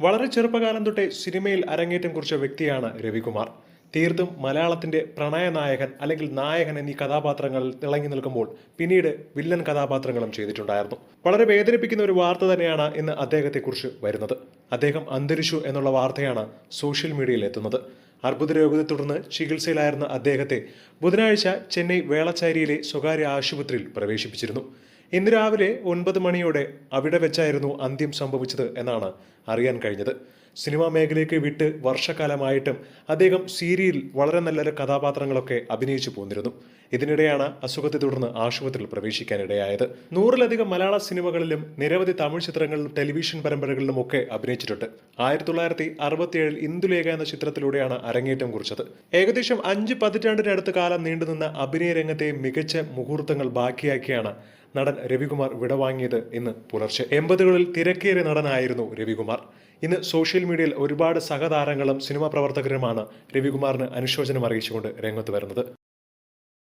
വളരെ ചെറുപ്പകാലം തൊട്ടേ സിനിമയിൽ അരങ്ങേറ്റം കുറിച്ച വ്യക്തിയാണ് രവികുമാർ. തീർത്തും മലയാളത്തിന്റെ പ്രണയനായകൻ അല്ലെങ്കിൽ നായകൻ എന്നീ കഥാപാത്രങ്ങളിൽ തിളങ്ങി നിൽക്കുമ്പോൾ പിന്നീട് വില്ലൻ കഥാപാത്രങ്ങളും ചെയ്തിട്ടുണ്ടായിരുന്നു. വളരെ വേദനിപ്പിക്കുന്ന ഒരു വാർത്ത തന്നെയാണ് ഇന്ന് അദ്ദേഹത്തെക്കുറിച്ച് വരുന്നത്. അദ്ദേഹം അന്തരിച്ചു എന്നുള്ള വാർത്തയാണ് സോഷ്യൽ മീഡിയയിൽ എത്തുന്നത്. അർബുദ രോഗത്തെ തുടർന്ന് ചികിത്സയിലായിരുന്ന അദ്ദേഹത്തെ ബുധനാഴ്ച ചെന്നൈ വേളച്ചാരിയിലെ സ്വകാര്യ ആശുപത്രിയിൽ പ്രവേശിപ്പിച്ചിരുന്നു. ഇന്ന് രാവിലെ 9 മണിയോടെ അവിടെ വെച്ചായിരുന്നു അന്ത്യം സംഭവിച്ചത് എന്നാണ് അറിയാൻ കഴിഞ്ഞത്. സിനിമാ മേഖലയ്ക്ക് വിട്ട് വർഷക്കാലമായിട്ടും അദ്ദേഹം സീരിയൽ വളരെ നല്ല കഥാപാത്രങ്ങളൊക്കെ അഭിനയിച്ചു പോന്നിരുന്നു. ഇതിനിടെയാണ് അസുഖത്തെ തുടർന്ന് ആശുപത്രിയിൽ പ്രവേശിക്കാനിടയായത്. 100-ലധികം മലയാള സിനിമകളിലും നിരവധി തമിഴ് ചിത്രങ്ങളിലും ടെലിവിഷൻ പരമ്പരകളിലും ഒക്കെ അഭിനയിച്ചിട്ടുണ്ട്. 1967 ഇന്ദുലേഖ എന്ന ചിത്രത്തിലൂടെയാണ് അരങ്ങേറ്റം കുറിച്ചത്. ഏകദേശം 5 പതിറ്റാണ്ടിനടുത്ത് കാലം നീണ്ടുനിന്ന അഭിനയ രംഗത്തെ മികച്ച മുഹൂർത്തങ്ങൾ ബാക്കിയാക്കിയാണ് നടൻ രവികുമാർ വിടവാങ്ങിയത് ഇന്ന് പുലർച്ചെ. 80കളിൽ തിരക്കേറിയ നടനായിരുന്നു രവികുമാർ. ഇന്ന് സോഷ്യൽ മീഡിയയിൽ ഒരുപാട് സഹതാരങ്ങളും സിനിമാ പ്രവർത്തകരുമാണ് രവികുമാറിന് അനുശോചനം അറിയിച്ചുകൊണ്ട് രംഗത്ത് വരുന്നത്.